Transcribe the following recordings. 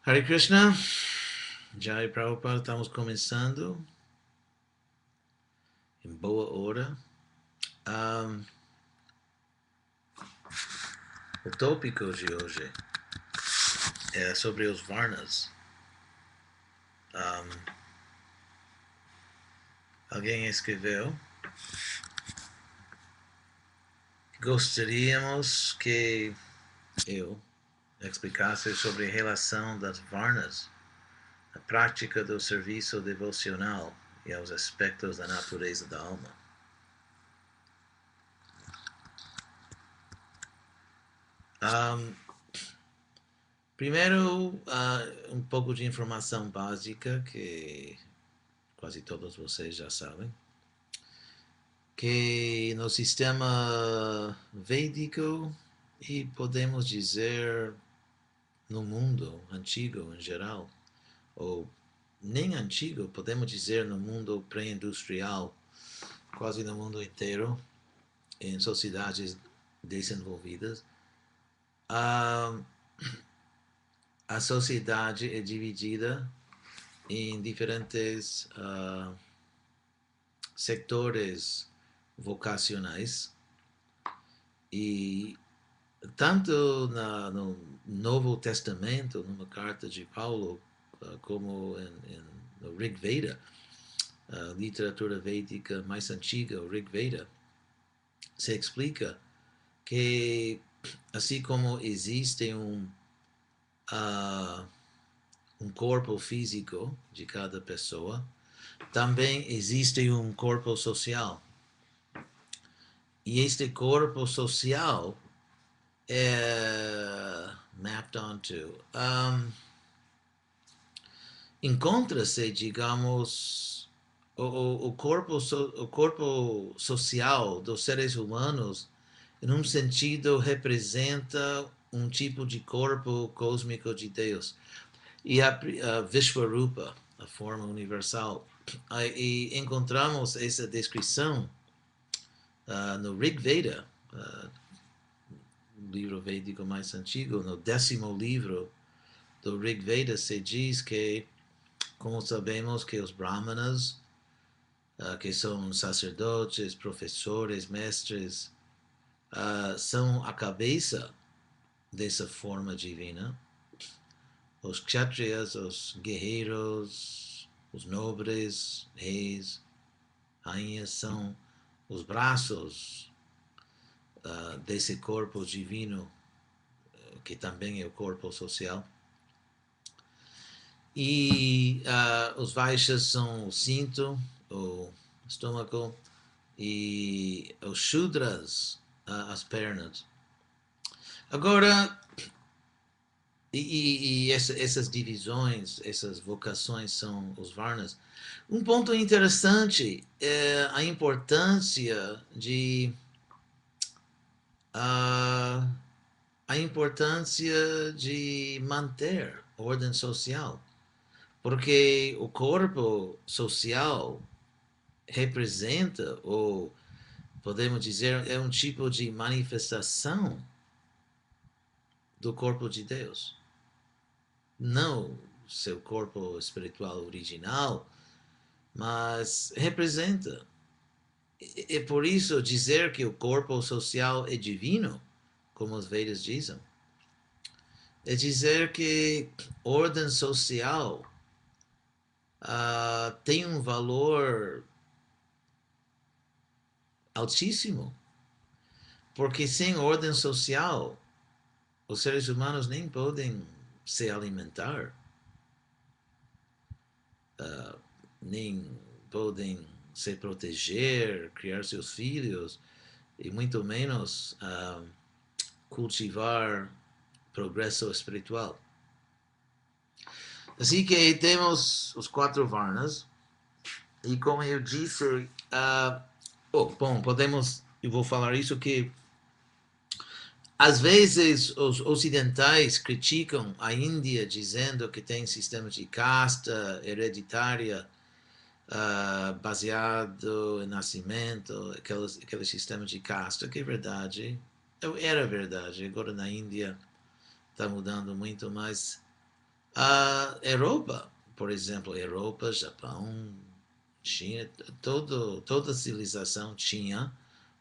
Hare Krishna, Jai Prabhupada, estamos começando em boa hora. Um, o tópico de hoje é sobre os Varnas. Um, alguém escreveu: gostaríamos que eu explicasse sobre a relação das Varnas, a prática do serviço devocional e aos aspectos da natureza da alma. Primeiro, um pouco de informação básica que quase todos vocês já sabem, que no sistema védico e podemos dizer no mundo antigo em geral, ou nem antigo, podemos dizer no mundo pré-industrial, quase no mundo inteiro, em sociedades desenvolvidas, a, a sociedade é dividida em diferentes sectores vocacionais e tanto no Novo Testamento, numa carta de Paulo, como no Rig Veda, a literatura védica mais antiga, o Rig Veda, se explica que assim como existe um corpo físico de cada pessoa, também existe um corpo social. E este corpo social é mapped onto. Encontra-se, digamos, o corpo social dos seres humanos, em um sentido, representa um tipo de corpo cósmico de Deus. E a Vishvarupa, a forma universal. E encontramos essa descrição no Rig Veda, livro védico mais antigo, no 10º livro do Rig Veda, se diz que, como sabemos, que os Brahmanas, que são sacerdotes, professores, mestres, são a cabeça dessa forma divina. Os Kshatriyas, os guerreiros, os nobres, reis, rainhas, são os braços desse corpo divino, que também é o corpo social. E os Vaixas são o cinto, o estômago, e os Shudras, as pernas. Agora, essas divisões, essas vocações são os Varnas. Um ponto interessante é a importância de a importância de manter ordem social, porque o corpo social representa, ou podemos dizer, é um tipo de manifestação do corpo de Deus. Não seu corpo espiritual original, mas representa. É por isso dizer que o corpo social é divino, como os Vedas dizem, é dizer que ordem social tem um valor altíssimo, porque sem ordem social, os seres humanos nem podem se alimentar, nem podem se proteger, criar seus filhos, e muito menos cultivar progresso espiritual. Assim que temos os 4 Varnas, e como eu disse, bom, eu vou falar isso que às vezes os ocidentais criticam a Índia dizendo que tem sistema de casta hereditária baseado em nascimento, aquele sistema de casta, que é verdade, era verdade, agora na Índia está mudando muito, mas A Europa, por exemplo, Europa, Japão, China, toda civilização tinha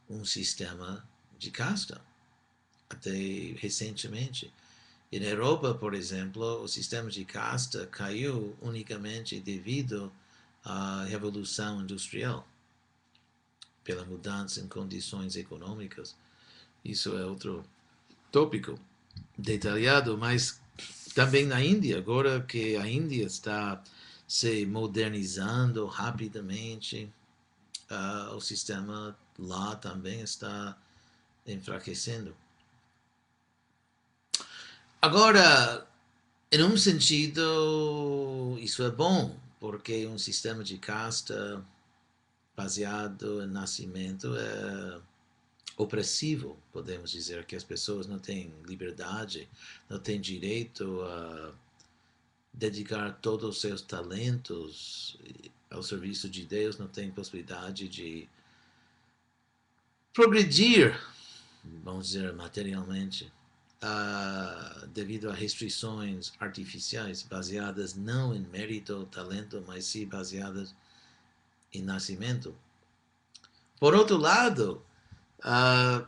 um sistema de casta, até recentemente. E na Europa, por exemplo, o sistema de casta caiu unicamente devido à Revolução Industrial, pela mudança em condições econômicas. Isso é outro tópico detalhado, mas também na Índia, agora que a Índia está se modernizando rapidamente, o sistema lá também está enfraquecendo. Agora, em um sentido, isso é bom, porque um sistema de casta baseado em nascimento é opressivo, podemos dizer, que as pessoas não têm liberdade, não têm direito a dedicar todos os seus talentos ao serviço de Deus, não têm possibilidade de progredir, vamos dizer, materialmente, devido a restrições artificiais baseadas não em mérito ou talento, mas sim baseadas em nascimento. Por outro lado, a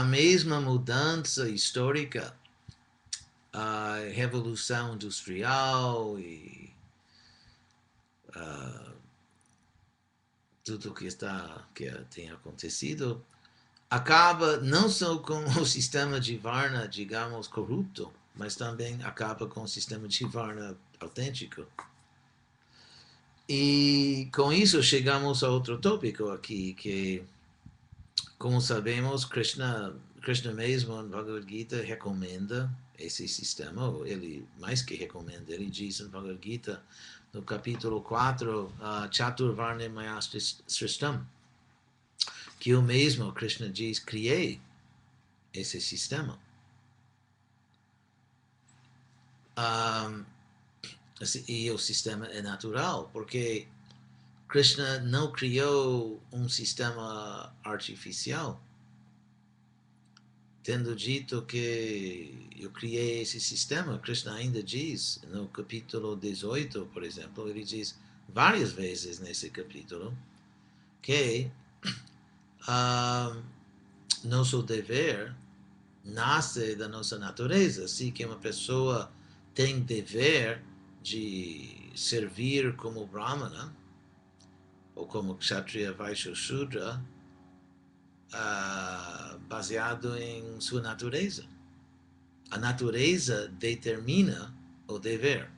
mesma mudança histórica, a revolução industrial e tudo que tem acontecido acaba não só com o sistema de Varna, digamos, corrupto, mas também acaba com o sistema de Varna autêntico. E com isso chegamos a outro tópico aqui, que, como sabemos, Krishna mesmo no Bhagavad Gita recomenda esse sistema, ou ele mais que recomenda, ele diz no Bhagavad Gita, no capítulo 4, Chaturvarne Maya Srishtam, que eu mesmo, Krishna diz, criei esse sistema. E o sistema é natural, porque Krishna não criou um sistema artificial. Tendo dito que eu criei esse sistema, Krishna ainda diz, no capítulo 18, por exemplo, ele diz várias vezes nesse capítulo que nosso dever nasce da nossa natureza. Assim que uma pessoa tem dever de servir como Brahmana, ou como Kshatriya, Vaishya, Shudra, baseado em sua natureza. A natureza determina o dever.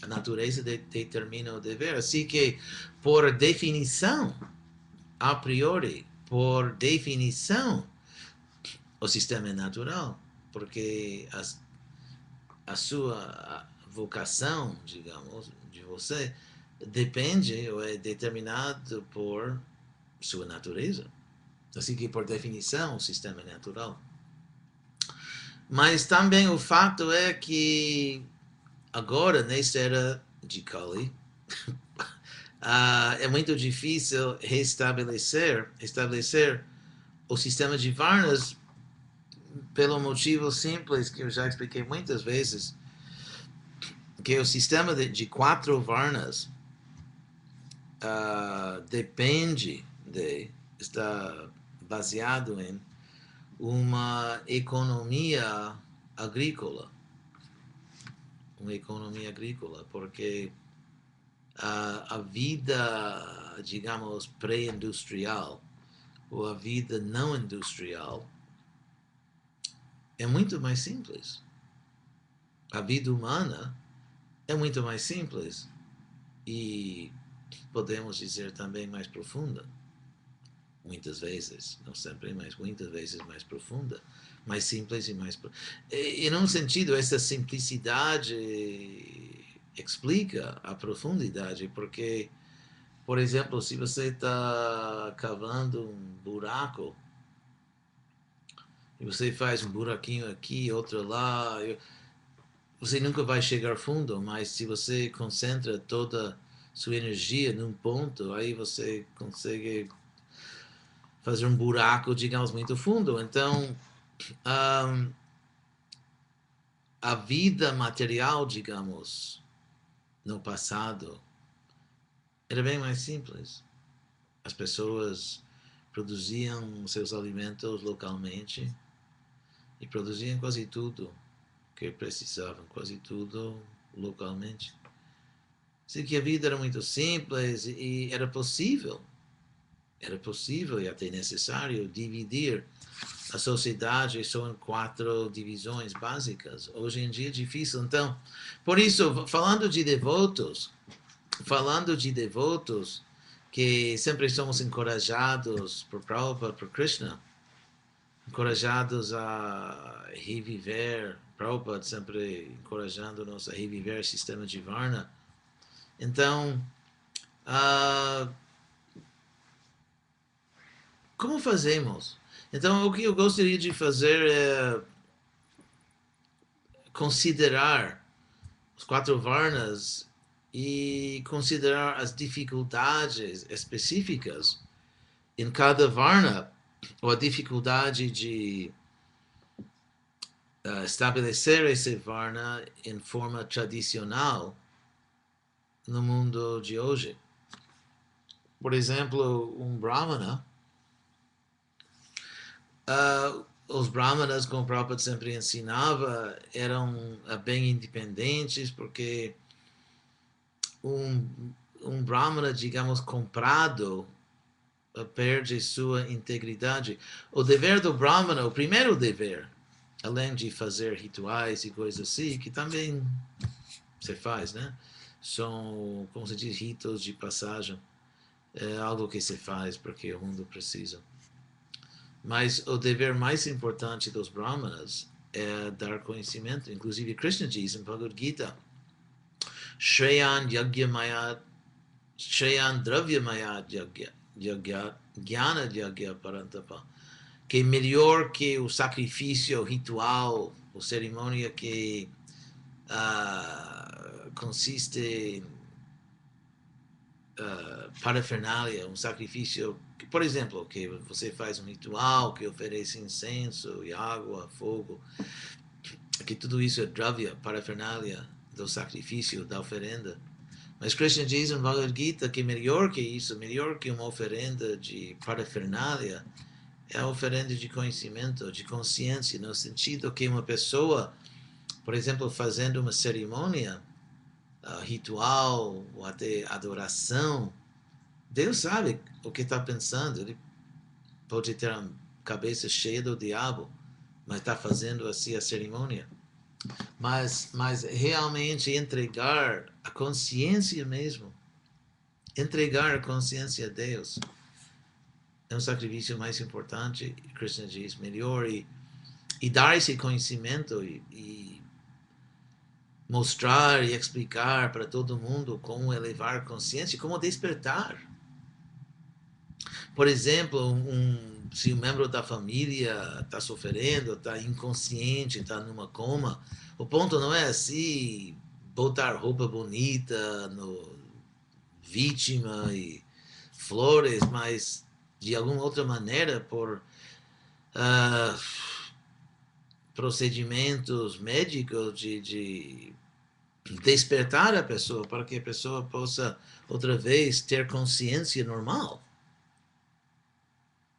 A natureza determina o dever. Assim que, por definição, a priori, por definição, o sistema é natural, porque a sua vocação, digamos, de você, depende ou é determinado por sua natureza. Assim que, por definição, o sistema é natural. Mas também o fato é que agora, nesta era de Kali, é muito difícil restabelecer o sistema de Varnas pelo motivo simples que eu já expliquei muitas vezes, que o sistema de 4 Varnas está baseado em uma economia agrícola. Uma economia agrícola, porque a vida, digamos, pré-industrial, ou a vida não industrial, é muito mais simples. A vida humana é muito mais simples e, podemos dizer, também mais profunda. Muitas vezes, não sempre, mas muitas vezes mais profunda, mais simples e mais... E, num sentido, essa simplicidade explica a profundidade, porque, por exemplo, se você está cavando um buraco, e você faz um buraquinho aqui, outro lá, você nunca vai chegar fundo, mas se você concentra toda sua energia num ponto, aí você consegue fazer um buraco, digamos, muito fundo. Então, a vida material, digamos, no passado, era bem mais simples. As pessoas produziam seus alimentos localmente e produziam quase tudo que precisavam, quase tudo localmente. Assim que a vida era muito simples e era possível e até necessário dividir a sociedade só em 4 divisões básicas. Hoje em dia é difícil. Então, por isso, falando de devotos que sempre somos encorajados por Prabhupada, por Krishna, encorajados a reviver, Prabhupada sempre encorajando-nos a reviver o sistema de Varna. Então, uh, como fazemos? Então, o que eu gostaria de fazer é considerar os 4 Varnas e considerar as dificuldades específicas em cada Varna, ou a dificuldade de estabelecer esse Varna em forma tradicional no mundo de hoje. Por exemplo, um Brahmana, os Brahmanas, como o Prabhupada sempre ensinava, eram bem independentes, porque um Brahmana, digamos, comprado, perde sua integridade. O dever do Brahmana, o primeiro dever, além de fazer rituais e coisas assim, que também se faz, né? São, como se diz, ritos de passagem. É algo que se faz porque o mundo precisa. Mas o dever mais importante dos Brahmanas é dar conhecimento. Inclusive, Krishna diz em Bhagavad Gita, Shreyan Yagyamayat, Shreyan Dravyamayat Yagya, Jnana Yagya Parantapa, que é melhor que o sacrifício ritual, ou cerimônia que consiste em parafernália, um sacrifício, que, por exemplo, que você faz um ritual que oferece incenso e água, fogo, que tudo isso é dravya, parafernália do sacrifício, da oferenda. Mas Krishna diz em Bhagavad Gita que melhor que isso, melhor que uma oferenda de parafernália, é a oferenda de conhecimento, de consciência, no sentido que uma pessoa, por exemplo, fazendo uma cerimônia, ritual ou até adoração, Deus sabe o que está pensando. Ele pode ter a cabeça cheia do diabo, mas está fazendo assim a cerimônia. Mas realmente entregar a consciência mesmo, entregar a consciência a Deus, é um sacrifício mais importante. Krishna diz melhor e dar esse conhecimento e mostrar e explicar para todo mundo como elevar a consciência, como despertar. Por exemplo, se um membro da família está sofrendo, está inconsciente, está numa coma, o ponto não é assim botar roupa bonita no vítima e flores, mas de alguma outra maneira por procedimentos médicos de despertar a pessoa para que a pessoa possa outra vez ter consciência normal.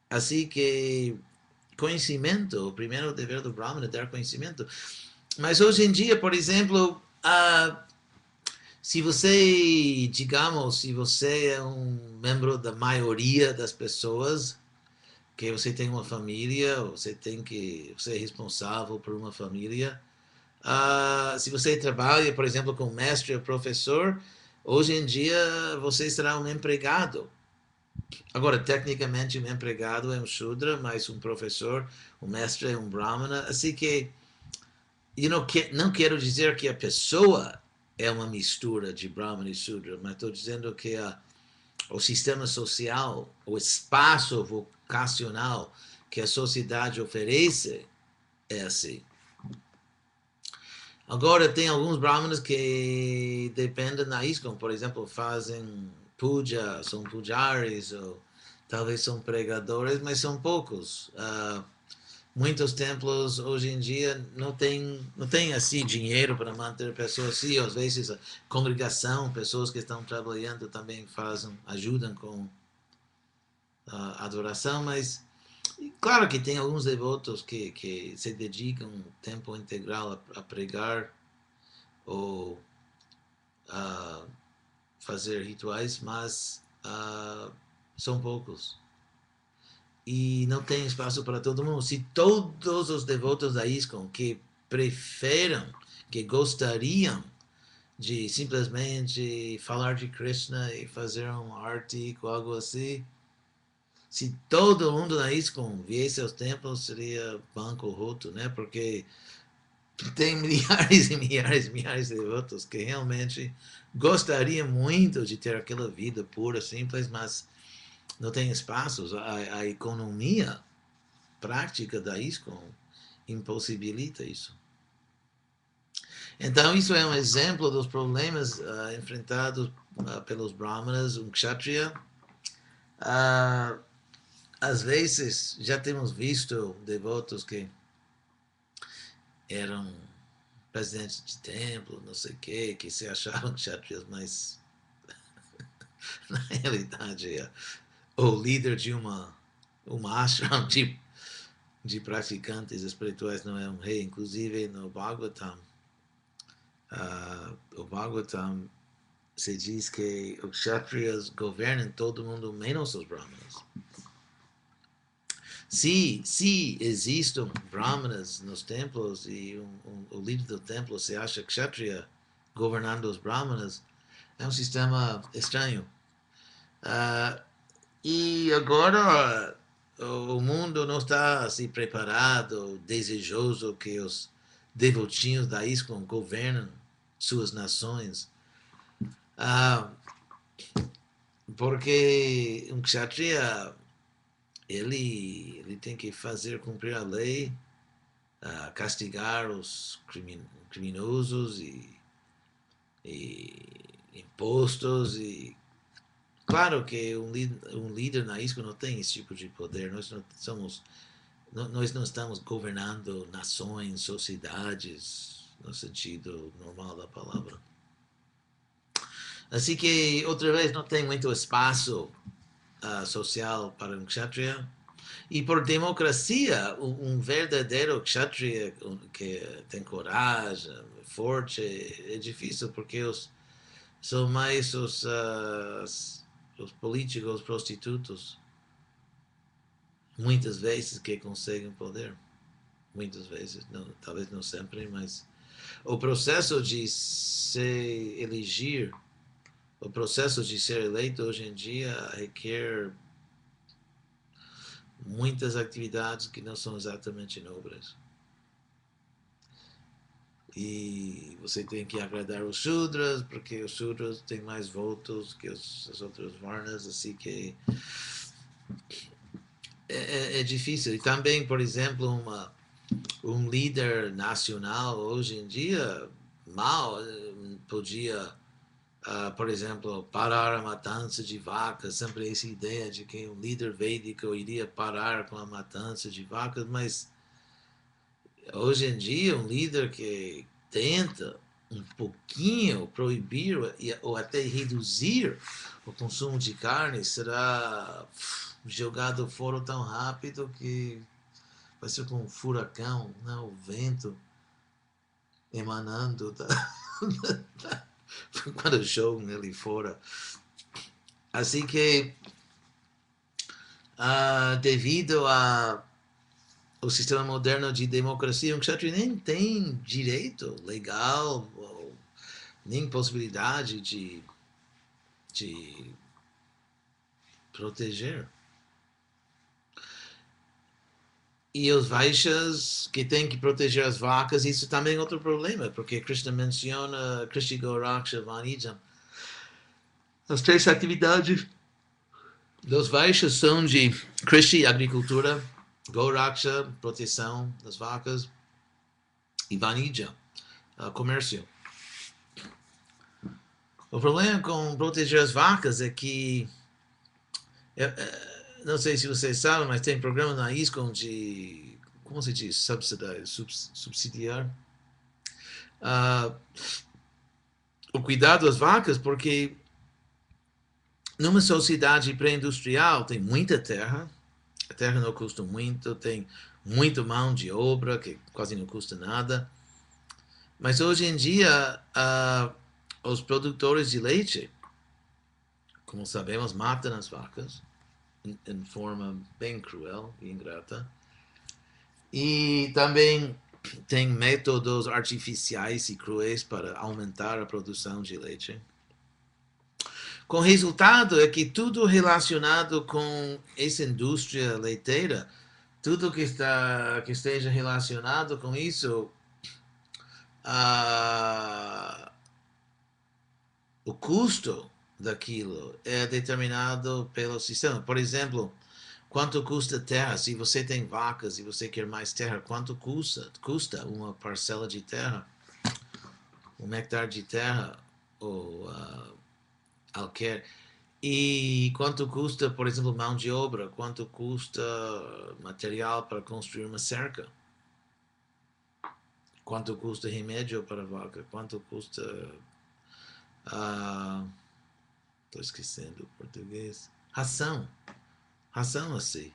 Assim que conhecimento, o primeiro dever do Brahman é dar conhecimento. Mas hoje em dia, por exemplo, se você, digamos, se você é um membro da maioria das pessoas, que você tem uma família, você é responsável por uma família. Se você trabalha, por exemplo, como mestre ou professor, hoje em dia você será um empregado. Agora, tecnicamente, um empregado é um Shudra, mas um professor, um mestre é um Brahmana. Assim que eu não quero dizer que a pessoa é uma mistura de Brahmana e Shudra, mas estou dizendo que o sistema social, o espaço vocacional que a sociedade oferece é assim. Agora, tem alguns Brahmanas que dependem da ISKCON, por exemplo, fazem puja, são pujaris, ou talvez são pregadores, mas são poucos. muitos templos hoje em dia não tem assim dinheiro para manter pessoas assim, às vezes a congregação, pessoas que estão trabalhando também ajudam com a adoração, mas claro que tem alguns devotos que se dedicam tempo integral a pregar ou a fazer rituais, mas são poucos. E não tem espaço para todo mundo. Se todos os devotos da ISKCON que preferam, que gostariam de simplesmente falar de Krishna e fazer um artigo, algo assim, se todo mundo na ISKCON viesse aos templos, seria banco roto, né? Porque tem milhares e milhares e milhares de devotos que realmente gostariam muito de ter aquela vida pura, simples, mas não tem espaços. A economia prática da ISKCON impossibilita isso. Então, isso é um exemplo dos problemas enfrentados pelos brahmanas, um kshatriya. Às vezes, já temos visto devotos que eram presidentes de templo, não sei o quê, que se achavam kshatriyas, mas na realidade, o líder de uma ashram de praticantes espirituais não é um rei. Inclusive, no Bhagavatam, o Bhagavatam se diz que os kshatriyas governam todo mundo, menos os brahmanas. Se existem brahmanas nos templos e o líder do templo se acha kshatriya governando os brahmanas, é um sistema estranho. E agora o mundo não está assim preparado, desejoso que os devotinhos da ISKCON governem suas nações. Porque um kshatriya ele tem que fazer cumprir a lei, castigar os criminosos e impostos. E claro que um líder na ISKCON não tem esse tipo de poder. Nós não estamos governando nações, sociedades, no sentido normal da palavra. Assim que, outra vez, não tem muito espaço social para um kshatriya. E por democracia, um verdadeiro kshatriya que tem coragem, forte, é difícil, porque são mais os políticos prostitutos, muitas vezes, que conseguem poder. Muitas vezes, não, talvez não sempre, mas o processo de se eleger, o processo de ser eleito hoje em dia requer muitas atividades que não são exatamente nobres. E você tem que agradar os Shudras, porque os Shudras têm mais votos que as outras varnas, assim que é difícil. E também, por exemplo, um líder nacional hoje em dia mal podia, por exemplo, parar a matança de vacas. Sempre essa ideia de que um líder védico iria parar com a matança de vacas, mas hoje em dia um líder que tenta um pouquinho proibir ou até reduzir o consumo de carne será jogado fora tão rápido que vai ser como um furacão, né? O vento emanando quando jogam ele fora. Assim que, devido ao sistema moderno de democracia, um kshatriya nem tem direito legal, nem possibilidade de proteger. E os Vaishyas que têm que proteger as vacas, isso também é outro problema, porque Krishna menciona Krishi Goraksha Vanijam. As três atividades dos Vaishyas são de Krishi, agricultura, Goraksha, proteção das vacas, e Vanija, comércio. O problema com proteger as vacas é que, não sei se vocês sabem, mas tem programa na ISKCON de como se diz, subsidiar uh, o cuidado das vacas, porque numa sociedade pré-industrial tem muita terra, a terra não custa muito, tem muita mão de obra, que quase não custa nada. Mas hoje em dia, os produtores de leite, como sabemos, matam as vacas em forma bem cruel e ingrata. E também tem métodos artificiais e cruéis para aumentar a produção de leite. Com o resultado é que tudo relacionado com essa indústria leiteira, tudo que esteja relacionado com isso, o custo daquilo é determinado pelo sistema. Por exemplo, quanto custa terra? Se você tem vacas e você quer mais terra, quanto custa uma parcela de terra, um hectare de terra ou alquer? E quanto custa, por exemplo, mão de obra? Quanto custa material para construir uma cerca? Quanto custa remédio para a vaca? Quanto custa... Estou esquecendo o português. Ração. Ração, assim.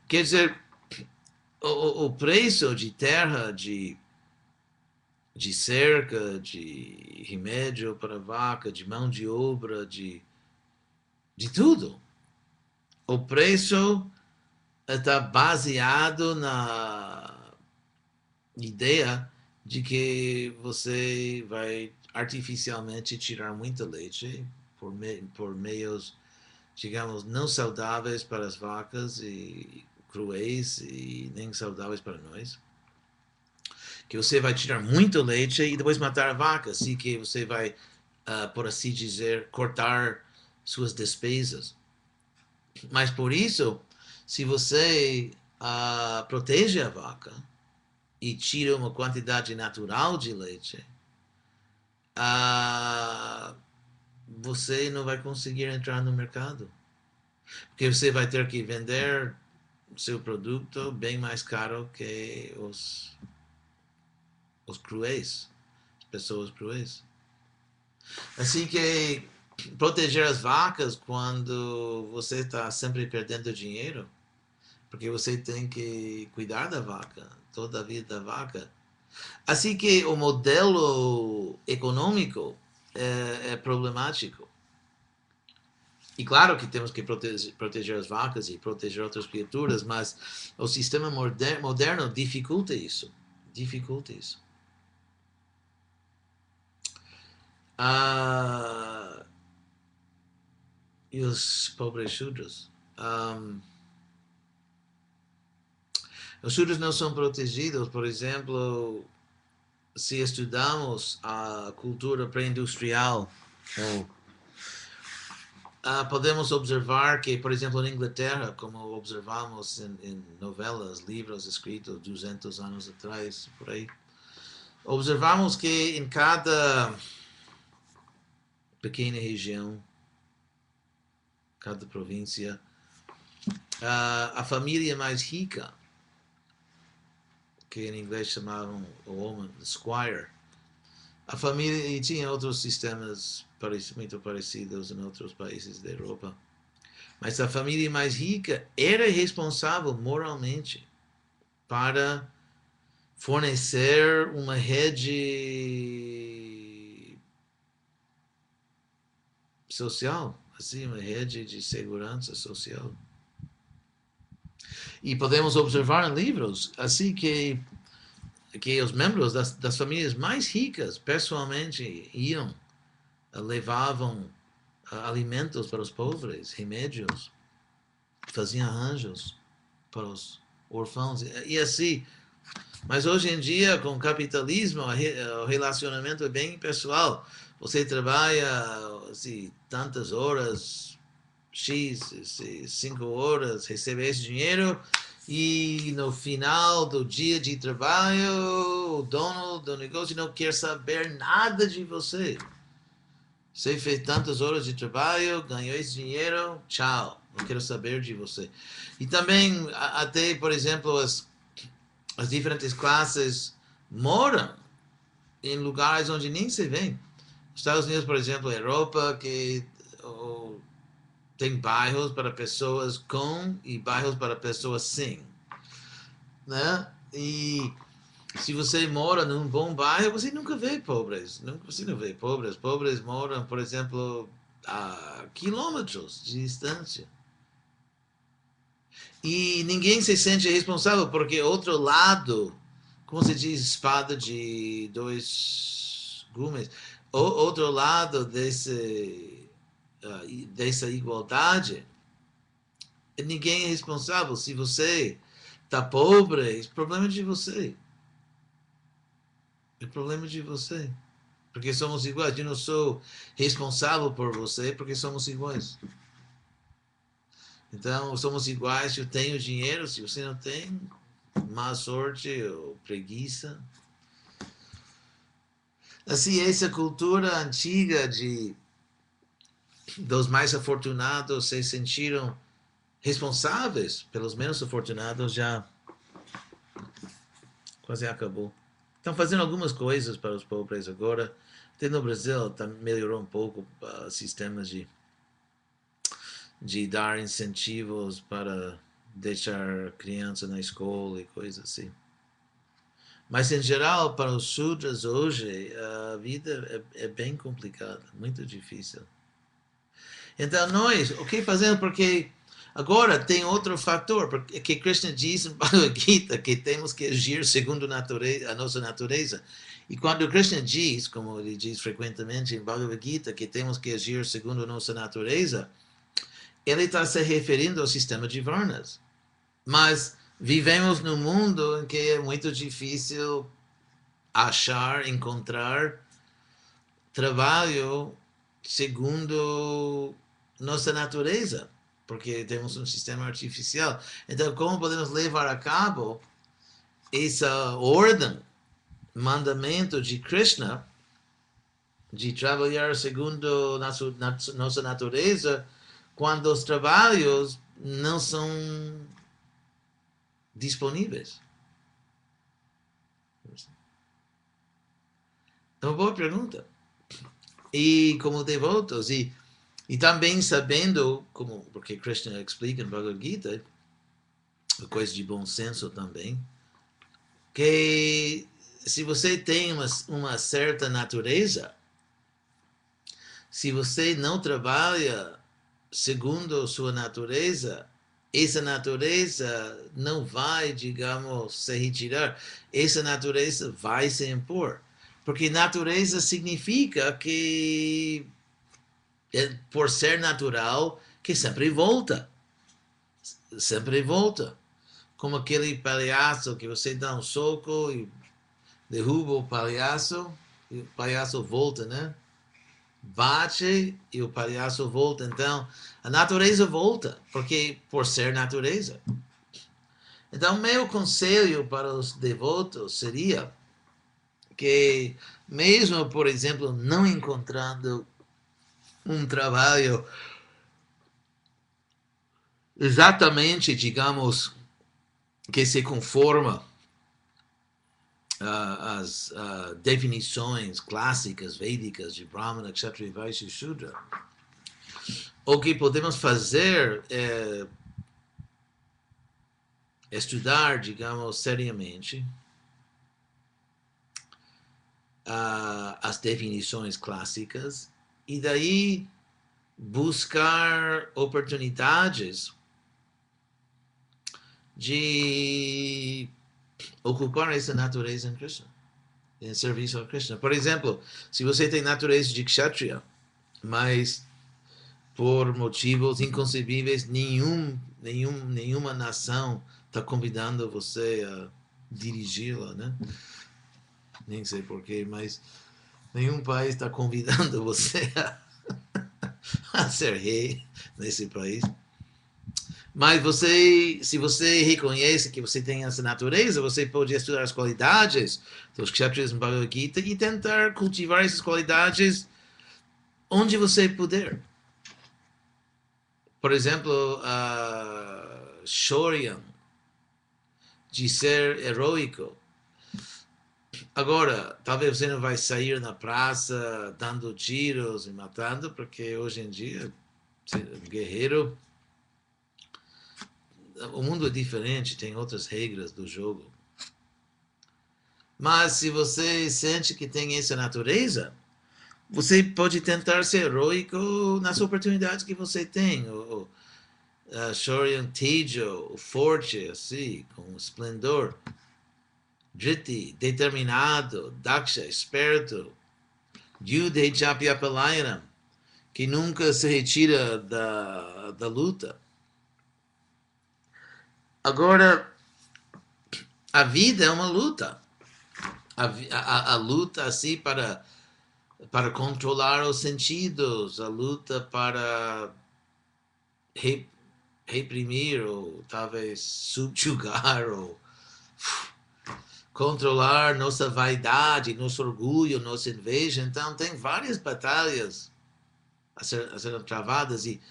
Quer dizer, o preço de terra, de cerca, de remédio para a vaca, de mão de obra, de tudo. O preço está baseado na ideia de que você vai artificialmente tirar muita leite por meios, digamos, não saudáveis para as vacas e cruéis e nem saudáveis para nós. Que você vai tirar muito leite e depois matar a vaca, assim que você vai, por assim dizer, cortar suas despesas. Mas por isso, se você protege a vaca e tira uma quantidade natural de leite, você não vai conseguir entrar no mercado. Porque você vai ter que vender seu produto bem mais caro que os cruéis, as pessoas cruéis. Assim que proteger as vacas quando você está sempre perdendo dinheiro, porque você tem que cuidar da vaca, toda a vida da vaca. Assim que o modelo econômico é problemático. E claro que temos que proteger as vacas e proteger outras criaturas, mas o sistema moderno dificulta isso. Dificulta isso. E os pobres shudras? Os shudras não são protegidos, por exemplo, se estudamos a cultura pré-industrial, podemos observar que, por exemplo, na Inglaterra, como observamos em novelas, livros escritos 200 anos atrás, por aí, observamos que em cada pequena região, cada província, a família mais rica, que em inglês chamavam o homem squire, a família, e tinha outros sistemas muito parecidos em outros países da Europa, mas a família mais rica era responsável moralmente para fornecer uma rede social, assim, uma rede de segurança social. E podemos observar em livros, assim que os membros das famílias mais ricas, pessoalmente, levavam alimentos para os pobres, remédios, faziam arranjos para os órfãos, e assim. Mas hoje em dia, com o capitalismo, o relacionamento é bem pessoal. Você trabalha assim, tantas horas, X, 5 horas, recebe esse dinheiro, e no final do dia de trabalho, o dono do negócio não quer saber nada de você. Você fez tantas horas de trabalho, ganhou esse dinheiro, tchau, não quero saber de você. E também, até, por exemplo, as diferentes classes moram em lugares onde nem se vê. Estados Unidos, por exemplo, Europa, que tem bairros para pessoas com e bairros para pessoas sem, né? E se você mora num bom bairro, você nunca vê pobres. Você não vê pobres. Pobres moram, por exemplo, a quilômetros de distância. E ninguém se sente responsável, porque outro lado, como se diz, espada de dois gumes, outro lado dessa igualdade, ninguém é responsável. Se você está pobre, é problema de você. É problema de você. Porque somos iguais. Eu não sou responsável por você, porque somos iguais. Então, somos iguais. Eu tenho dinheiro, se você não tem, má sorte ou preguiça. Assim, essa cultura antiga dos mais afortunados se sentiram responsáveis pelos menos afortunados já quase acabou. Estão fazendo algumas coisas para os pobres agora. Até no Brasil melhorou um pouco o sistema de dar incentivos para deixar criança na escola e coisas assim. Mas, em geral, para os sudras hoje, a vida é bem complicada, muito difícil. Então, nós, o que fazemos? Porque agora tem outro fator, porque que Krishna diz em Bhagavad Gita, que temos que agir segundo a nossa natureza. E quando Krishna diz, como ele diz frequentemente em Bhagavad Gita, que temos que agir segundo a nossa natureza, ele está se referindo ao sistema de Varnas. Mas vivemos num mundo em que é muito difícil achar, encontrar trabalho segundo nossa natureza, porque temos um sistema artificial. Então, como podemos levar a cabo essa ordem, mandamento de Krishna, de trabalhar segundo nossa natureza, quando os trabalhos não são disponíveis? É uma boa pergunta. E como devotos, e também sabendo, como, porque Krishna explica no Bhagavad Gita, coisa de bom senso também, que se você tem uma certa natureza, se você não trabalha segundo sua natureza, essa natureza não vai, digamos, se retirar, essa natureza vai se impor. Porque natureza significa que, por ser natural, que sempre volta. Sempre volta. Como aquele palhaço que você dá um soco e derruba o palhaço volta, né? Bate e o palhaço volta. Então, a natureza volta, porque por ser natureza. Então, meu conselho para os devotos seria que, mesmo, por exemplo, não encontrando um trabalho exatamente, digamos, que se conforma às definições clássicas, védicas de Brahmana, Kshatriya, Vaishya e Shudra, o que podemos fazer é estudar, digamos, seriamente as definições clássicas e daí buscar oportunidades de ocupar essa natureza em Krishna, em serviço a Krishna. Por exemplo, se você tem natureza de Kshatriya, mas por motivos inconcebíveis, nenhuma nação está convidando você a dirigi-la, né? Nem sei porquê, mas nenhum país está convidando você a ser rei nesse país. Mas se você reconhece que você tem essa natureza, você pode estudar as qualidades dos kshatriyas no Bhagavad Gita e tentar cultivar essas qualidades onde você puder. Por exemplo, Shaurya, de ser heróico. Agora, talvez você não vai sair na praça dando tiros e matando, porque hoje em dia, guerreiro, o mundo é diferente, tem outras regras do jogo. Mas se você sente que tem essa natureza, você pode tentar ser heróico nas oportunidades que você tem. O Shoryun Tejo, forte, assim, com esplendor. Driti, determinado. Daksha, esperto. Yudhe Chapyapalayana, que nunca se retira da luta. Agora, a vida é uma luta. A luta, assim, para controlar os sentidos, a luta para reprimir ou talvez subjugar ou controlar nossa vaidade, nosso orgulho, nossa inveja. Então, tem várias batalhas a serem travadas e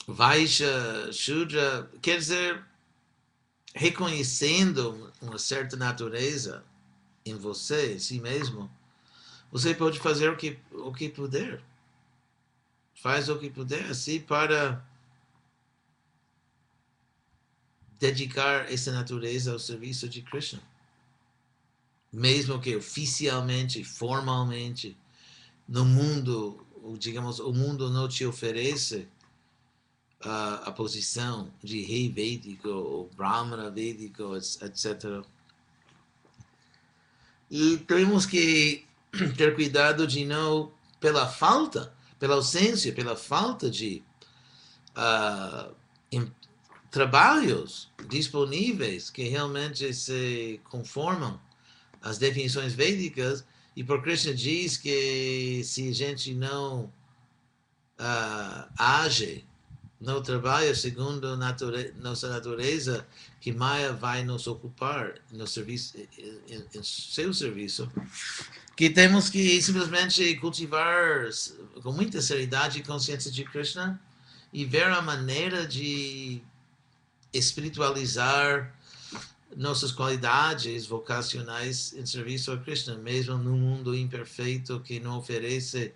Vaishya, Shudra, quer dizer, reconhecendo uma certa natureza em você, em si mesmo, você pode fazer o que puder. Faz o que puder, assim, para dedicar essa natureza ao serviço de Krishna. Mesmo que oficialmente, formalmente, no mundo, digamos, o mundo não te oferece a posição de rei védico, ou brahmana védico, etc. E temos que ter cuidado de não, pela ausência, pela falta de trabalhos disponíveis que realmente se conformam às definições védicas, e por Krishna diz que se a gente não age, não trabalha segundo nossa natureza, que Maya vai nos ocupar no serviço, em seu serviço, que temos que simplesmente cultivar com muita seriedade e consciência de Krishna e ver a maneira de espiritualizar nossas qualidades vocacionais em serviço a Krishna, mesmo num mundo imperfeito que não oferece,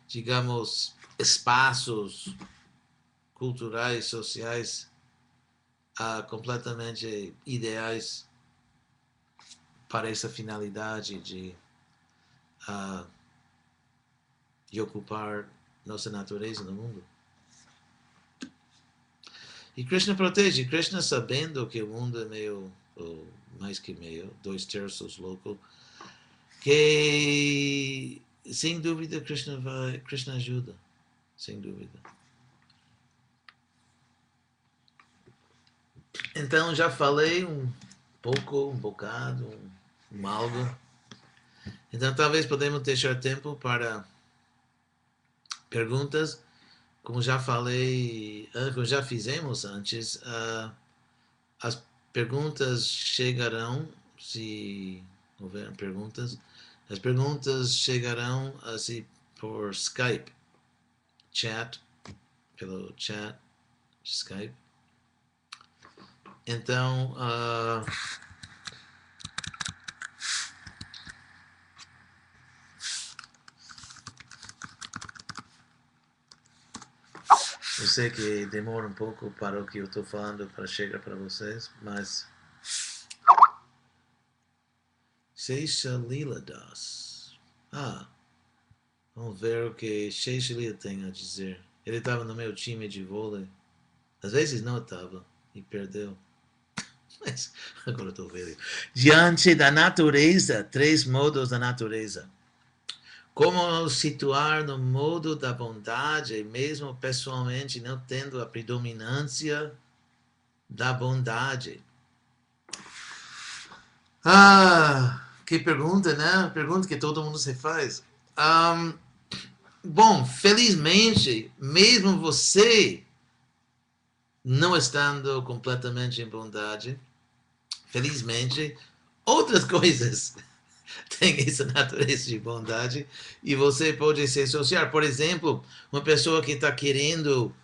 digamos, espaços culturais, sociais, completamente ideais para essa finalidade de ocupar nossa natureza no mundo. E Krishna protege. Krishna, sabendo que o mundo é meio, ou mais que meio, 2/3 louco, que sem dúvida Krishna ajuda, sem dúvida. Então já falei um bocado, algo. Então talvez podemos deixar tempo para perguntas. Como já falei, como já fizemos antes, as perguntas chegarão, se houver perguntas, as perguntas chegarão assim por Skype, pelo chat, Skype. Então, eu sei que demora um pouco para o que eu estou falando para chegar para vocês, mas Shesha Lila Das. Vamos ver o que Shesha Lila tem a dizer. Ele estava no meu time de vôlei. Às vezes não estava e perdeu. Mas agora estou velho. Diante da natureza, 3 modos da natureza. Como nos situar no modo da bondade, mesmo pessoalmente não tendo a predominância da bondade? Que pergunta, né? Pergunta que todo mundo se faz. Bom, felizmente, mesmo você não estando completamente em bondade, felizmente, outras coisas têm essa natureza de bondade e você pode se associar. Por exemplo, uma pessoa que está querendo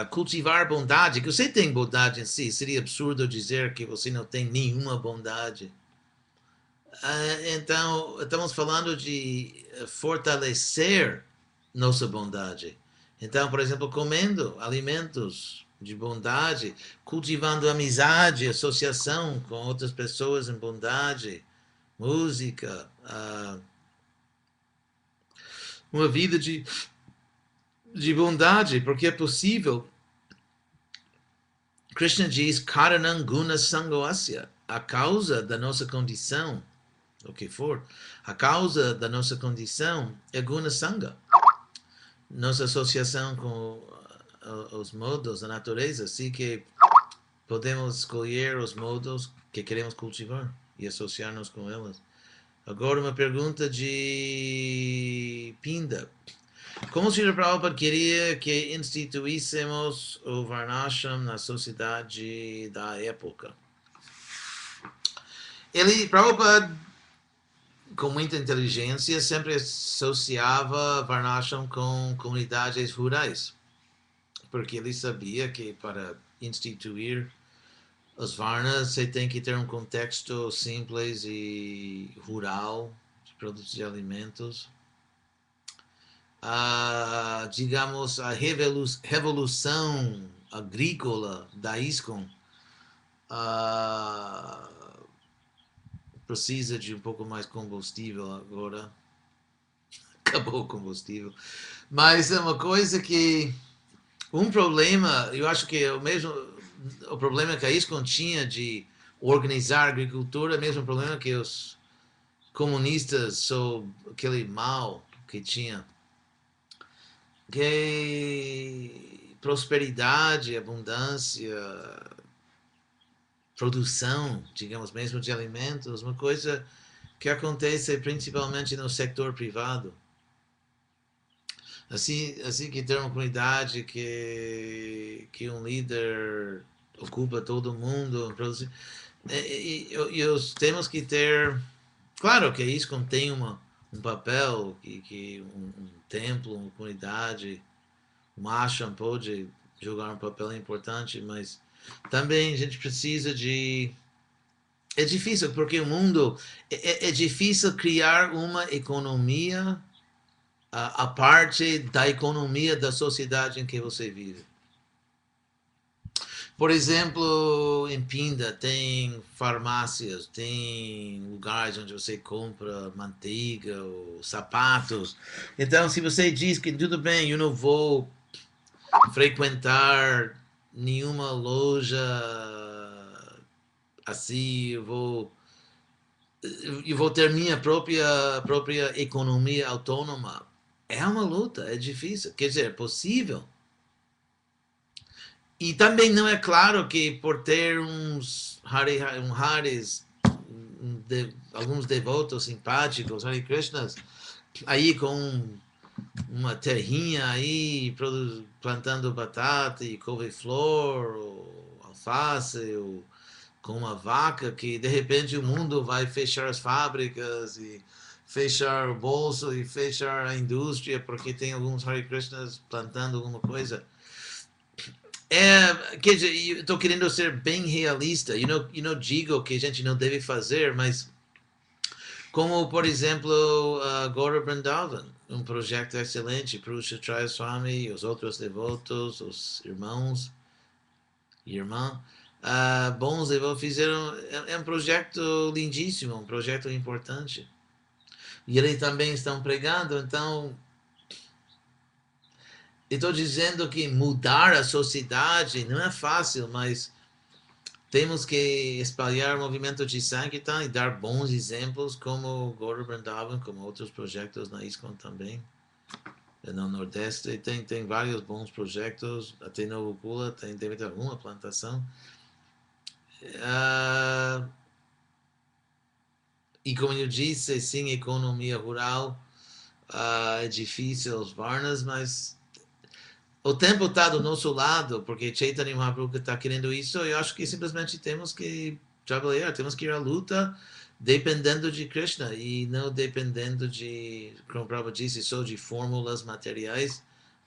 cultivar bondade, que você tem bondade em si, seria absurdo dizer que você não tem nenhuma bondade. Então, estamos falando de fortalecer nossa bondade. Então, por exemplo, comendo alimentos de bondade, cultivando amizade, associação com outras pessoas em bondade, música, uma vida de bondade, porque é possível. Krishna diz, Karanam Guna Sangoasya, a causa da nossa condição, o que for, a causa da nossa condição é Guna Sangha, nossa associação com os modos da natureza, assim que podemos escolher os modos que queremos cultivar e associar-nos com elas. Agora uma pergunta de Pinda. Como o Srila Prabhupada queria que instituíssemos o Varnashram na sociedade da época? Prabhupada, com muita inteligência, sempre associava Varnashram com comunidades rurais, porque ele sabia que para instituir os Varnas você tem que ter um contexto simples e rural de produtos de alimentos. Digamos, a revolução agrícola da ISKCON precisa de um pouco mais combustível agora. Acabou o combustível. Mas é uma coisa que... Um problema, eu acho que é o problema que a ISKCON tinha de organizar a agricultura é o mesmo problema que os comunistas, sob aquele mal que tinha. Que prosperidade, abundância, produção, digamos mesmo, de alimentos, uma coisa que acontece principalmente no setor privado. Assim que tem uma comunidade que um líder ocupa todo mundo, e temos que ter... Claro que isso contém um papel, que um templo, uma comunidade, um ashram pode jogar um papel importante, mas também a gente precisa de... É difícil, porque o mundo... É difícil criar uma economia a parte da economia da sociedade em que você vive. Por exemplo, em Pinda tem farmácias, tem lugares onde você compra manteiga ou sapatos. Então, se você diz que tudo bem, eu não vou frequentar nenhuma loja assim, eu vou ter minha própria economia autônoma. É uma luta, é difícil. Quer dizer, é possível. E também não é claro que por ter Haris, alguns devotos simpáticos, Hare Krishnas, aí com uma terrinha aí, plantando batata e couve-flor, ou alface, ou com uma vaca, que de repente o mundo vai fechar as fábricas e fechar o bolso e fechar a indústria porque tem alguns Hare Krishnas plantando alguma coisa. Quer dizer, eu estou querendo ser bem realista. Eu não digo que a gente não deve fazer, mas como, por exemplo, Gaura Vrindavan, um projeto excelente para o Kshatriya Swami e os outros devotos, os irmãos e irmã, bons devotos fizeram. É um projeto lindíssimo, um projeto importante. E eles também estão pregando, então estou dizendo que mudar a sociedade não é fácil, mas temos que espalhar o movimento de Sankirtan e dar bons exemplos, como Gaura Vrindavan, como outros projetos na ISKCON também. No Nordeste tem vários bons projetos, até no Gokula deve ter alguma plantação. E como eu disse, sim, economia rural é difícil os Varnas, mas o tempo está do nosso lado, porque Chaitanya Mahaprabhu está querendo isso, eu acho que simplesmente temos que trabalhar, temos que ir à luta, dependendo de Krishna, e não dependendo de, como o Prabhupada disse, só de fórmulas materiais,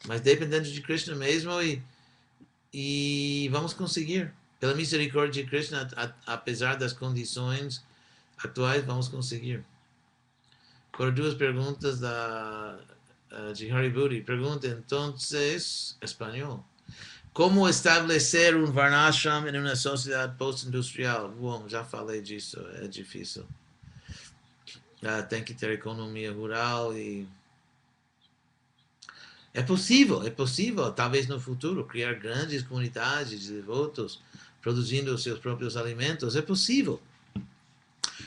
mas dependendo de Krishna mesmo e vamos conseguir. Pela misericórdia de Krishna, apesar das condições atuais, vamos conseguir. Agora, duas perguntas de Hariburi. Pergunta, então, espanhol. Como estabelecer um varnashram em uma sociedade post-industrial? Bom, já falei disso, é difícil. Tem que ter economia rural e... é possível, talvez no futuro, criar grandes comunidades de devotos produzindo os seus próprios alimentos. É possível.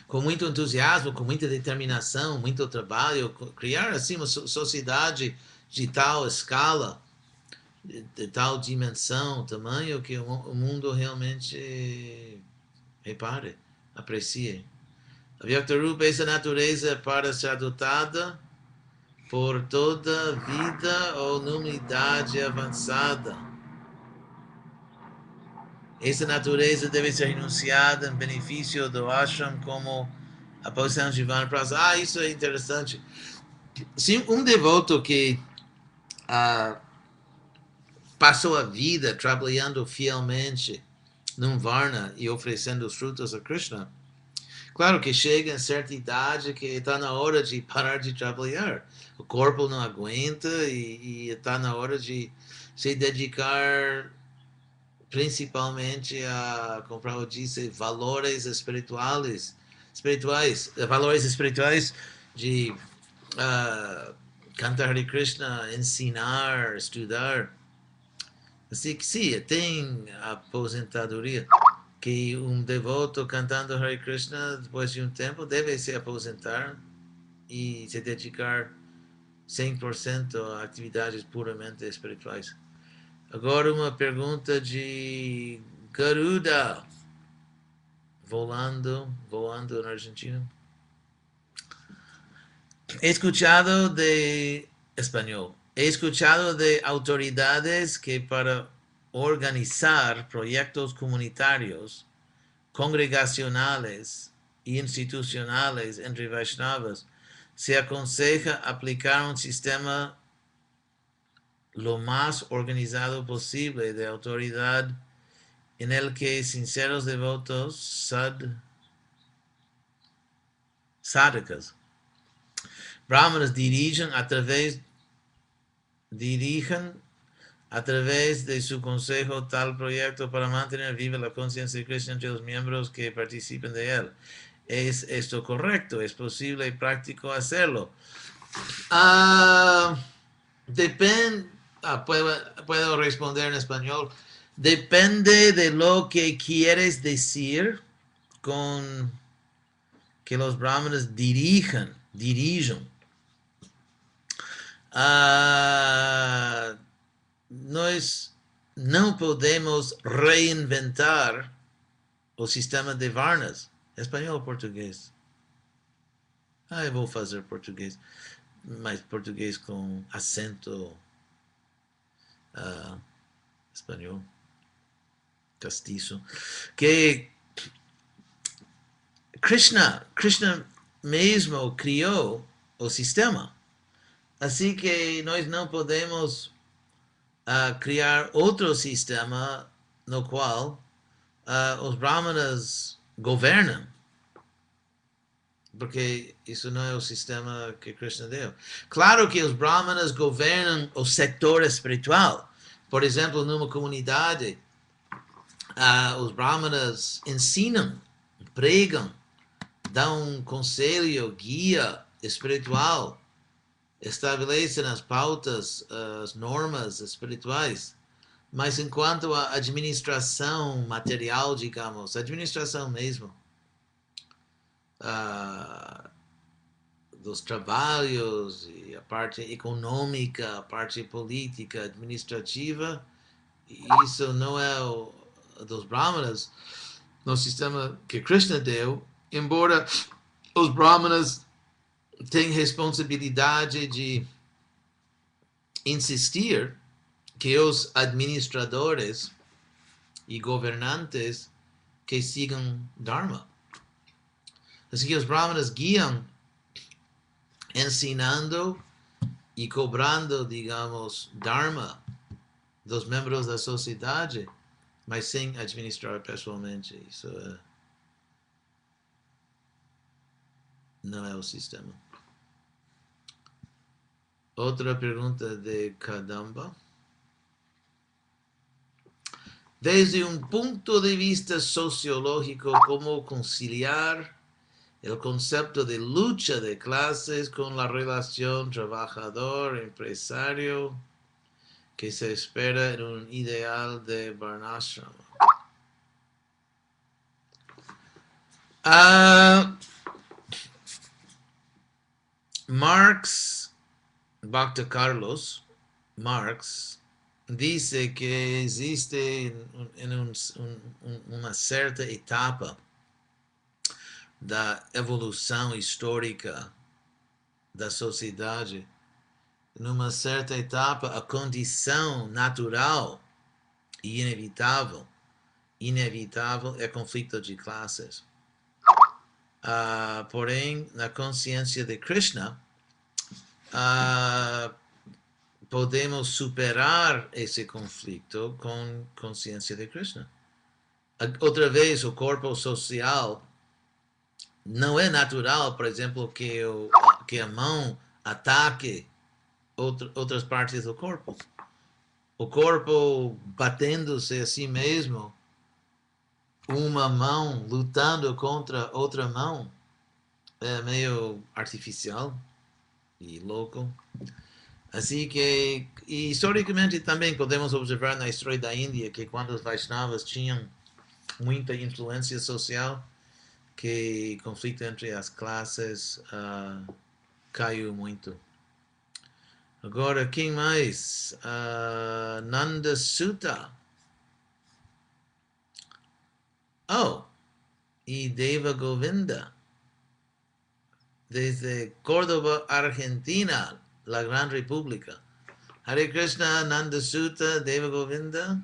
Com muito entusiasmo, com muita determinação, muito trabalho, criar assim uma sociedade de tal escala, de tal dimensão, tamanho, que o mundo realmente repare, aprecie. A Vyaktarupa, essa natureza para ser adotada por toda a vida ou numa idade avançada. Essa natureza deve ser renunciada em benefício do ashram como a posição de Vanaprastha. Isso é interessante. Sim, um devoto que passou a vida trabalhando fielmente num Varna e oferecendo os frutos a Krishna, claro que chega em certa idade que está na hora de parar de trabalhar. O corpo não aguenta e está na hora de se dedicar principalmente a, como Prabhupada disse, valores espirituais de cantar Hare Krishna, ensinar, estudar. Assim que sim, tem a aposentadoria, que um devoto cantando Hare Krishna, depois de um tempo, deve se aposentar e se dedicar 100% a atividades puramente espirituais. Agora uma pergunta de Garuda, voando na Argentina. He escuchado de español. He escuchado de autoridades que para organizar proyectos comunitarios, congregacionales e institucionales entre Vaishnavas, se aconseja aplicar un sistema lo más organizado posible de autoridad en el que sinceros devotos sadhakas brahmanas dirijan a través de su consejo tal proyecto para mantener viva la conciencia de Krishna entre los miembros que participen de él. ¿Es esto correcto? ¿Es posible y práctico hacerlo? Depende, puedo responder en español. Depende de lo que quieres decir con que los brahmanes dirijan. No podemos reinventar o sistema de varnas. Espanhol ou português? Eu vou fazer português, mas português com acento espanhol, castiço. Que Krishna mesmo criou o sistema. Assim que nós não podemos criar outro sistema no qual os brahmanas governam, porque isso não é o sistema que Krishna deu. Claro que os brahmanas governam o setor espiritual. Por exemplo, numa comunidade, os brahmanas ensinam, pregam, dão conselho, guia espiritual, estabelecem as pautas, as normas espirituais. Mas enquanto a administração material, digamos, administração mesmo, dos trabalhos, e a parte econômica, a parte política, administrativa, isso não é dos brahmanas, no sistema que Krishna deu, embora os brahmanas tenham responsabilidade de insistir que os administradores e governantes que sigam Dharma. Assim que os brahmanas guiam ensinando e cobrando, digamos, dharma dos membros da sociedade, mas sem administrar pessoalmente. Isso não é o sistema. Outra pergunta de Kadamba. Desde um ponto de vista sociológico, como conciliar o conceito de luta de classes com a relação trabalhador-empresário que se espera em um ideal de Varnashrama? Marx, Dr. Carlos Marx, dice que existe uma certa etapa da evolução histórica da sociedade, numa certa etapa, a condição natural e inevitável é conflito de classes. Porém, na consciência de Krishna, podemos superar esse conflito com consciência de Krishna. Outra vez, o corpo social não é natural, por exemplo, que a mão ataque outras partes do corpo. O corpo batendo-se a si mesmo, uma mão lutando contra outra mão, é meio artificial e louco. Assim que, e historicamente também podemos observar na história da Índia que quando os Vaishnavas tinham muita influência social, que o conflito entre as classes caiu muito. Agora, quem mais? Nanda Sutta. Oh, e Deva Govinda. Desde Córdoba, Argentina, la Gran República. Hare Krishna, Nanda Sutta, Deva Govinda.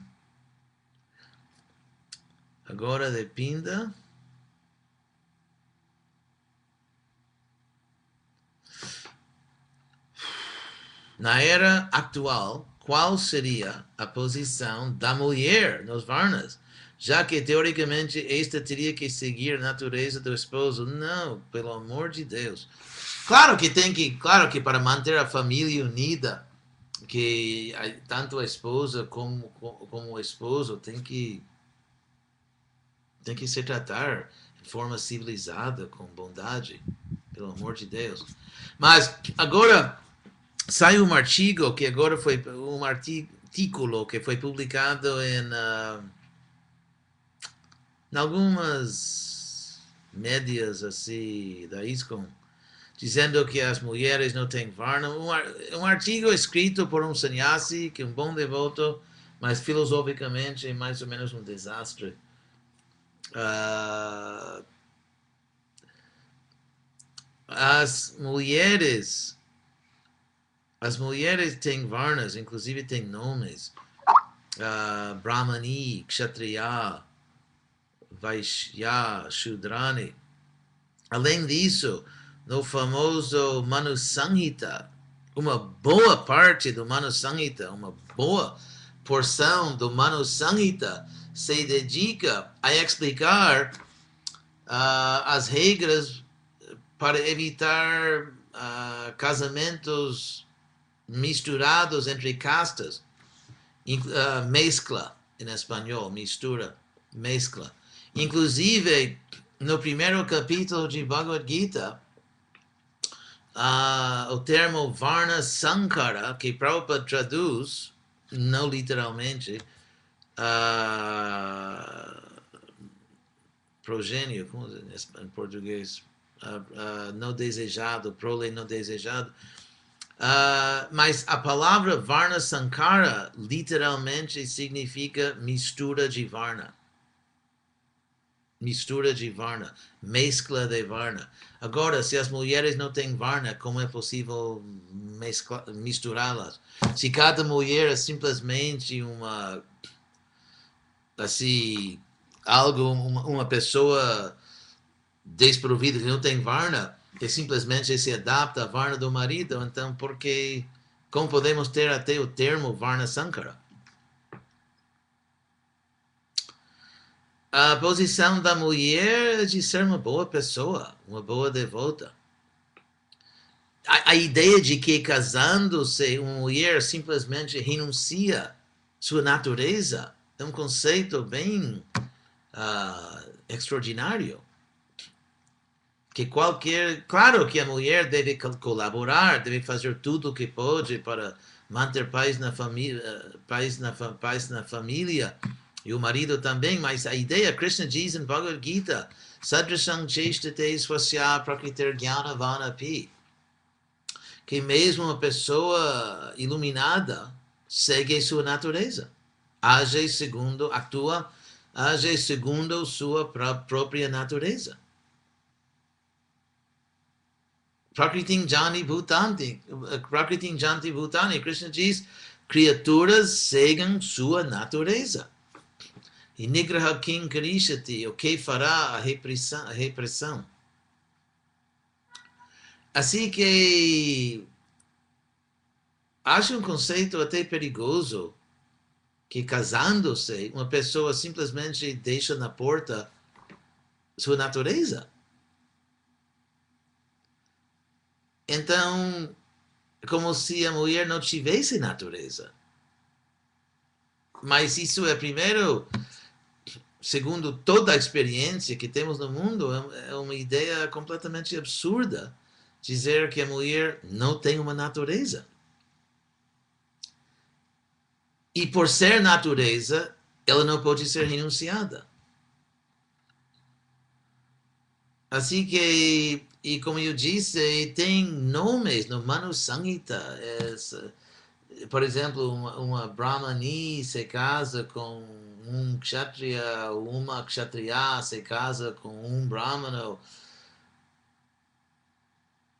Agora de Pinda. Na era atual, qual seria a posição da mulher nos Varnas? Já que, teoricamente, esta teria que seguir a natureza do esposo. Não, pelo amor de Deus. Claro que para manter a família unida, que tanto a esposa como o esposo tem que se tratar de forma civilizada, com bondade, pelo amor de Deus. Mas agora saiu um artigo que agora foi um artículo que foi publicado em algumas médias assim da ISKCON, dizendo que as mulheres não têm varna. Um artigo escrito por um sannyasi, que é um bom devoto, mas filosoficamente é mais ou menos um desastre. As mulheres têm varnas, inclusive têm nomes. Brahmani, Kshatriya, Vaishya, Shudrani. Além disso, no famoso Manu Samhita, uma boa parte do Manu Samhita, uma boa porção do Manu Samhita se dedica a explicar as regras para evitar casamentos misturados entre castas, mescla em espanhol, mistura, mescla. Inclusive, no primeiro capítulo de Bhagavad Gita, o termo Varna Sankara, que Prabhupada traduz, não literalmente, progênio, como em português, não desejado, prole não desejado. Mas a palavra Varna Sankara literalmente significa mistura de Varna. Mistura de Varna, mescla de Varna. Agora, se as mulheres não têm Varna, como é possível misturá-las? Se cada mulher é simplesmente uma pessoa desprovida que não tem Varna, que simplesmente se adapta à Varna do marido, então por que como podemos ter até o termo Varna Sankara. A posição da mulher é de ser uma boa pessoa, uma boa devota. A ideia de que casando-se uma mulher simplesmente renuncia sua natureza é um conceito bem extraordinário. Que claro que a mulher deve colaborar, deve fazer tudo o que pode para manter paz na família, e o marido também, mas a ideia, Krishna diz em Bhagavad Gita, Sadrasang Cheshtate Swasya Prakritir Jnana Vanapi, que mesmo uma pessoa iluminada segue sua natureza, atua segundo sua própria natureza. Prakritim Janti Bhutani, Krishna diz, criaturas seguem sua natureza. E Nigraha Kim Karishati, o que fará a repressão. Assim que acho um conceito até perigoso que casando-se, uma pessoa simplesmente deixa na porta sua natureza. Então, como se a mulher não tivesse natureza. Mas isso é, primeiro, segundo toda a experiência que temos no mundo, é uma ideia completamente absurda dizer que a mulher não tem uma natureza. E por ser natureza, ela não pode ser renunciada. Assim que, e como eu disse, tem nomes no Manu Samhita. Por exemplo, uma Brahmani se casa com um Kshatriya, uma Kshatriya se casa com um Brahmana.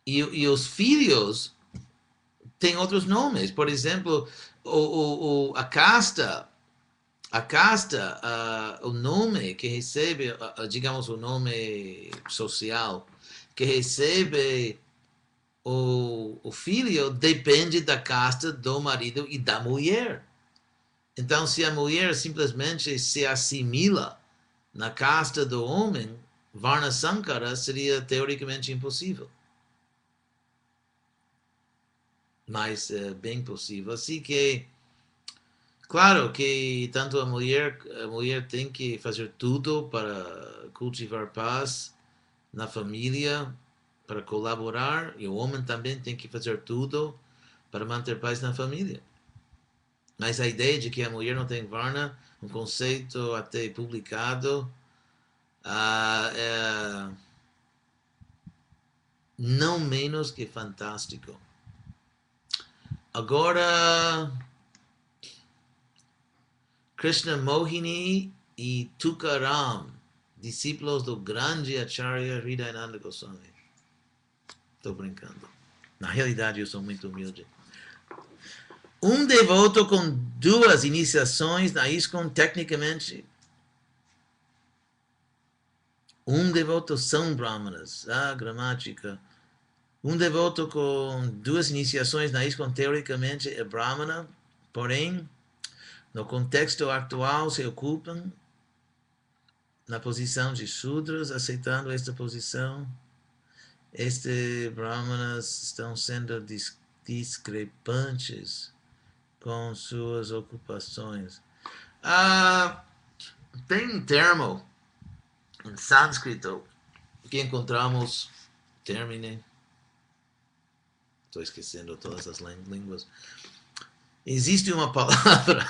E os filhos têm outros nomes. Por exemplo, a casta, o nome que recebe, digamos, o nome social que recebe o filho depende da casta do marido e da mulher. Então, se a mulher simplesmente se assimila na casta do homem, Varna Sankara seria teoricamente impossível. Mas é bem possível. Assim que, claro que tanto a mulher tem que fazer tudo para cultivar paz na família, para colaborar, e o homem também tem que fazer tudo para manter paz na família. Mas a ideia de que a mulher não tem varna, um conceito até publicado, é não menos que fantástico. Agora, Krishna Mohini e Tukaram, discípulos do grande Acharya Hridayananda Goswami. Estou brincando. Na realidade, eu sou muito humilde. Um devoto com 2 iniciações na ISKCON, tecnicamente, um devoto são brahmanas, a gramática. Um devoto com 2 iniciações na ISKCON, teoricamente, é brahmana, porém, no contexto atual, se ocupam na posição de Shudras, aceitando esta posição. Estes brahmanas estão sendo discrepantes com suas ocupações. Tem um termo em sânscrito que encontramos, estou esquecendo todas as línguas. Existe uma palavra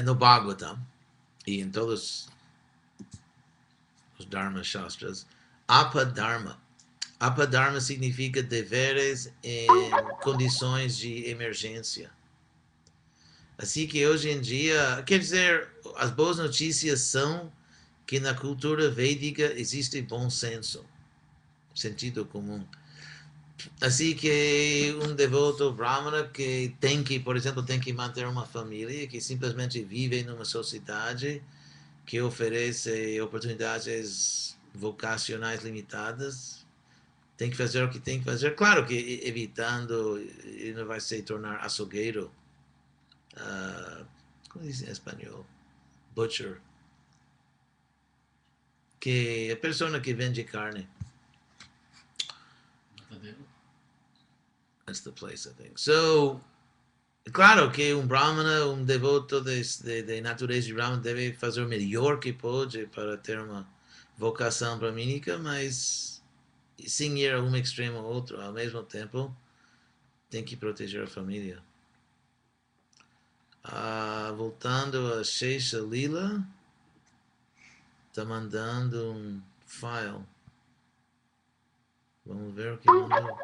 no Bhagavatam e em todos os Dharma Shastras, Apadharma. Apadharma significa deveres em condições de emergência. Assim que hoje em dia, quer dizer, as boas notícias são que na cultura védica existe bom senso, sentido comum. Assim que um devoto brahmana que tem que, por exemplo, tem que manter uma família, que simplesmente vive numa sociedade que oferece oportunidades vocacionais limitadas, tem que fazer o que tem que fazer. Claro que evitando, ele não vai se tornar açougueiro. Como diz em espanhol? Butcher. Que é a pessoa que vende carne. That's the place, I think. So, claro que brahmana, devoto de natureza de brahmana deve fazer o melhor que pode para ter uma vocação brahmínica, mas sem ir a um extremo ou outro, ao mesmo tempo, tem que proteger a família. Voltando a Sheisha Lila, tá mandando file. Vamos ver o que mandou.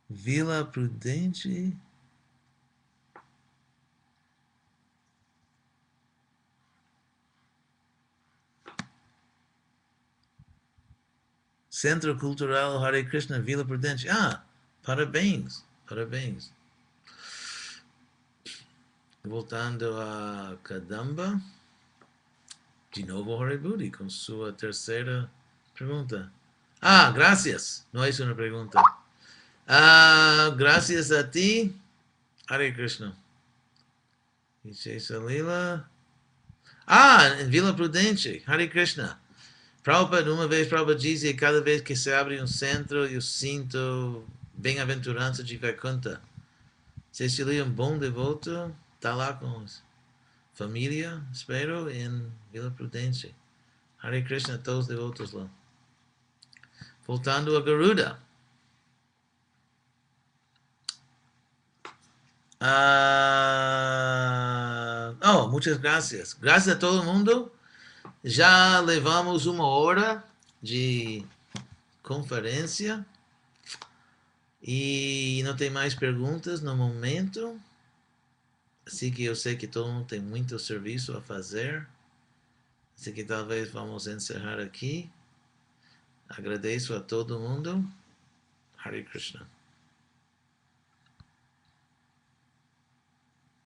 Vila Prudente. Centro Cultural Hare Krishna, Vila Prudente. Parabéns, parabéns. Voltando a Kadamba. De novo Hare Budi com sua terceira pergunta. Graças. Não é isso uma pergunta. Graças a ti, Hare Krishna. Lila. Em Vila Prudente, Hare Krishna. Prabhupada, uma vez Prabhupada dizia, cada vez que se abre um centro, eu sinto bem-aventurança de Vaikuntha. Cecilia, um bom devoto, está lá com família, espero, em Vila Prudente. Hare Krishna, todos os devotos lá. Voltando a Garuda. Muitas graças. Graças a todo mundo. Já levamos 1 hora de conferência e não tem mais perguntas no momento. Assim que eu sei que todo mundo tem muito serviço a fazer. Assim que talvez vamos encerrar aqui. Agradeço a todo mundo. Hare Krishna.